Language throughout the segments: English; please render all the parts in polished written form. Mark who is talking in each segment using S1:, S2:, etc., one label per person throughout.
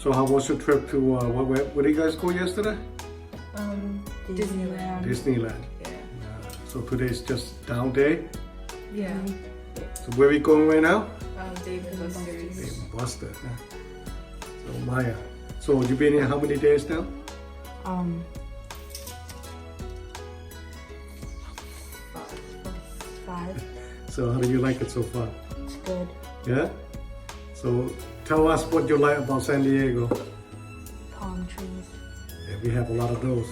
S1: So how was your trip to where did you guys go yesterday?
S2: Disneyland.
S1: Disneyland.
S2: Yeah.
S1: So today's just down day.
S2: Yeah.
S1: So where we going right now?
S2: Dave and Buster's.
S1: Dave and Buster. So Maya. So you've been here how many days now?
S2: 5.
S1: So how do you like it so far?
S2: It's good.
S1: Yeah? So tell us what you like about San Diego.
S2: Palm trees.
S1: Yeah, we have a lot of those.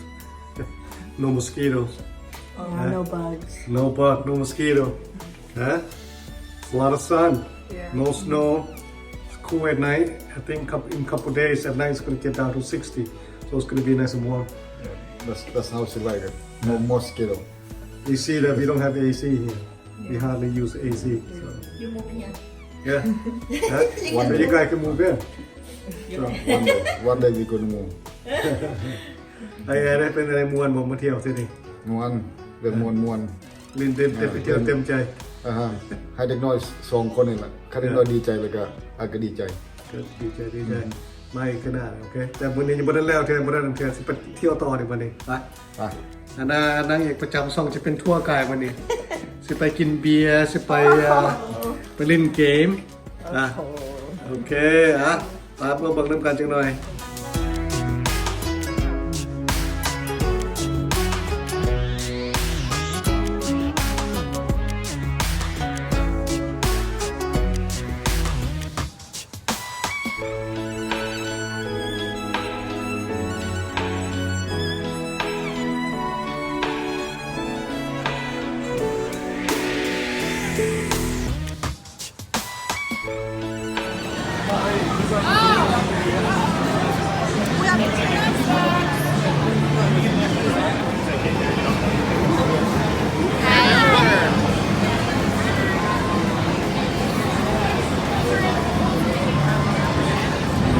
S1: No mosquitoes.
S2: No bugs.
S1: No bug, no mosquito. Huh? It's a lot of sun.
S2: Yeah.
S1: No snow. It's cool at night. I think in a couple days at night it's going to get down to 60. So it's going to be nice and warm.
S3: That's how she like it. No mosquito.
S1: You see that we don't have AC here. We hardly use AC. So.
S2: You move here.
S1: Yeah. One day you guys can move in.
S3: So one day we gonna move.
S1: ไอ้ได้เป็นอะไรมวนผมมาเที่ยวที่นี่
S3: ม่วนเป็นม่วน
S1: ลินเต็มไปเที่ยวเต็มใจ
S3: ให้เด็กน้อย2คนนี่แหละถ้าเด็กน้อยดีใจแล้วก็อาจก็ดีใจ
S1: ก็ดีใจไม่ขนาดโอเคแต่วันนี้ยังไม่ได้แล้วเธอไม่ได้เธอสิไปเที่ยวต่อในวันนี้ไป อันนางเอกประจำช่องจะเป็นทัวร์ไกด์วันนี้ สิไปกินเบียร์สิไปเล่นเกมโอเคมาเพื่อบังน้ำกันจังหน่อย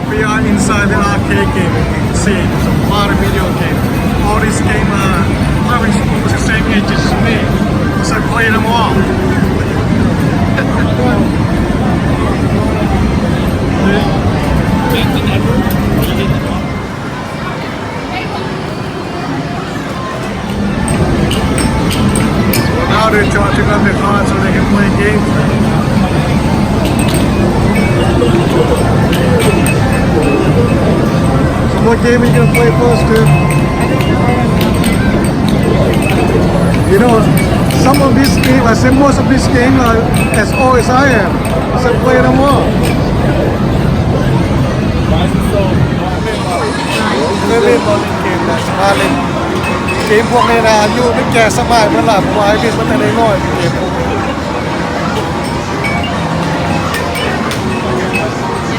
S1: We are inside the arcade game. You can see it's a lot of video games. All these games are probably almost the same age as me, because I play them all. Now they're charging up their cards so they can play games. So what game are you going to play first, dude? You know, some of these games, I said most of these games are as old as I am. So play them all. เล่นบอลเล่นเกมนะมาเล่นเกมพวกนี้นะอายุไม่แก่สบายเมื่อไหร่ผมว่าไอ้พี่มันแต่น้อยเกมพวกนี้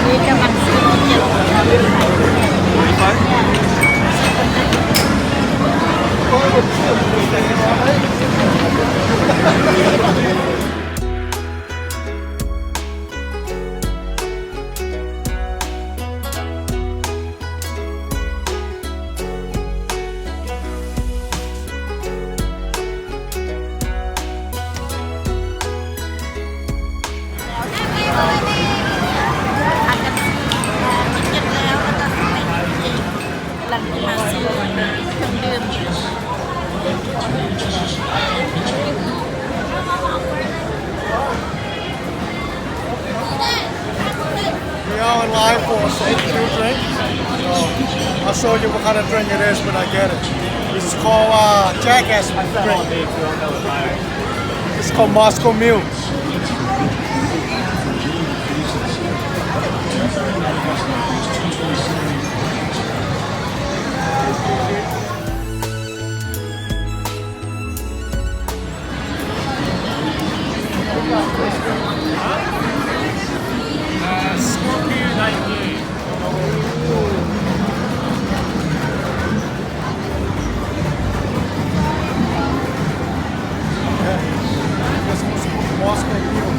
S2: นี่กำลังซื้อเกี่ยวกับการเล่นไทย
S1: We are in line for a soda drink. So I'll show you what kind of drink it is when I get it. This is called Jackass drink. It's called Moscow Mule. Moscow Mule.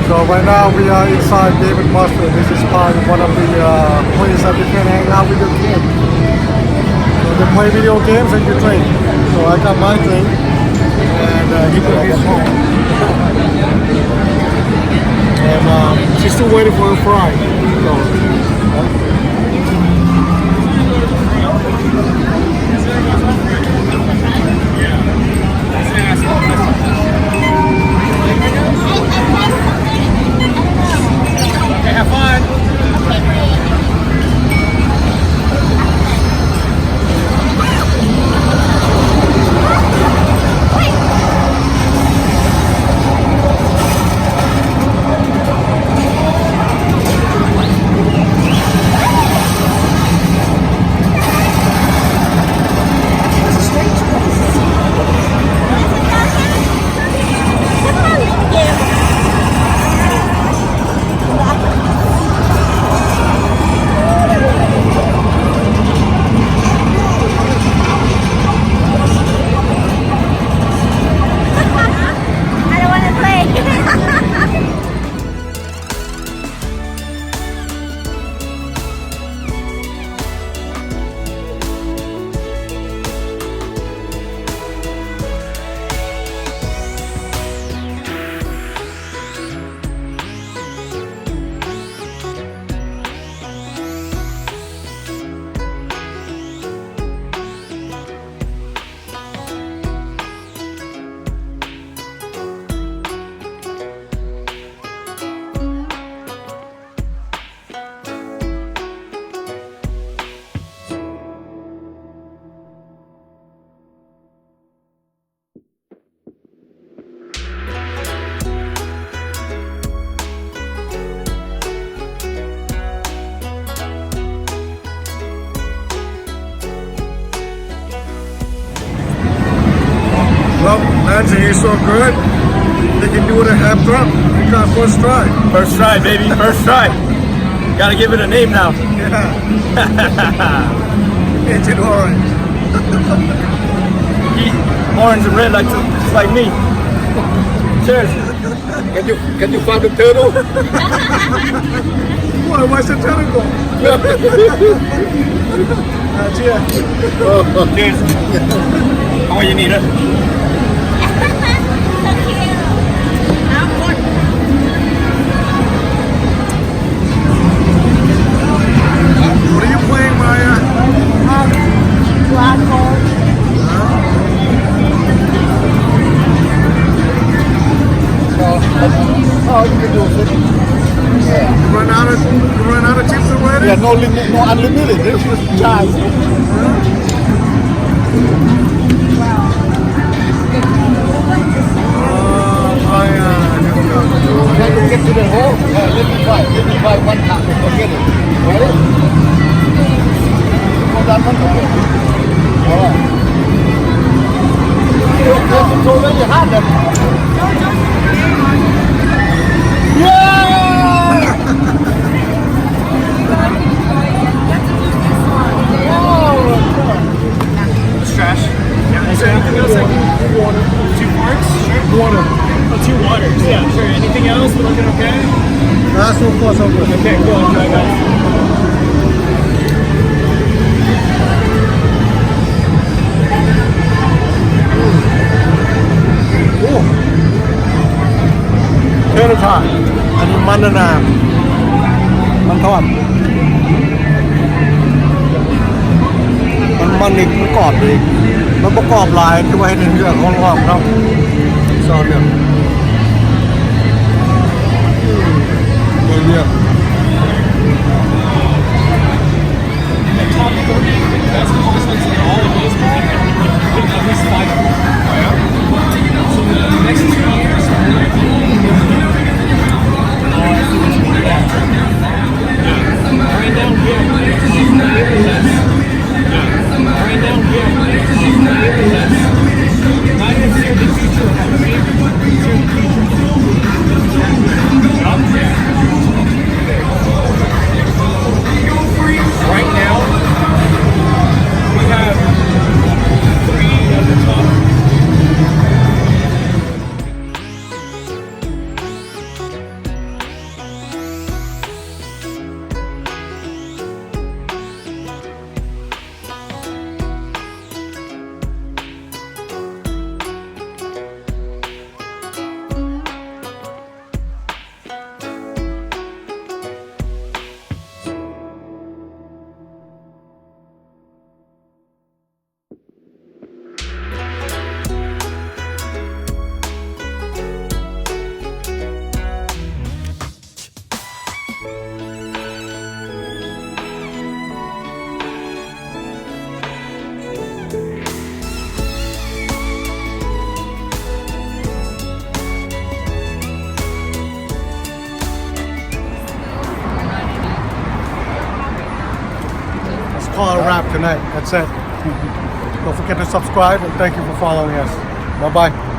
S1: So right now we are inside David Buster. This is probably one of the places that you can hang out with your kids. can play video games and you drink. So I got my drink, and he got his home. And she's still waiting for her fry. So, have fun. Well, Nancy is so good. They can do it a half drop. You got first try.
S4: First try, baby. First try. Gotta give it a name now.
S1: Yeah. Agent Orange.
S4: Orange and red like just like me. Cheers.
S3: Can you find the turtle?
S1: What's the turtle? Cheers.
S4: Cheers. How are you, Nita?
S1: What are you playing, Maya?
S2: Black hole.
S3: Oh, you can do it. Yeah.
S1: You run out of chips already?
S3: Yeah, no limit, no unlimited. This is charge. Can you get to the hole? Let me try one time. Forget it. Ready? Hold on one second. All right. You throw away your hand. Yeah!
S4: It's trash. Yeah, is there anything else I can...
S1: Water.
S4: 2 forks? Sure.
S1: Water.
S4: Oh, 2 waters. Yeah, sure. Anything else? We're looking okay?
S1: So far, so good.
S4: Okay, cool. Enjoy, guys.
S1: เทอร์ทอดอันนี้มันนาวมันทอดมันอีกมันกรอบดีมันประกอบลายคือไว้ในเรื่องของรอบเนาะซอนเนี่ยเรื่อง
S4: That's the most like in all of baseball. At least 5. So the next 2 years, right down here. Right down here. Not even near the future of our favorite. Near the future.
S1: call a wrap tonight. That's it. Don't forget to subscribe and thank you for following us. Bye bye.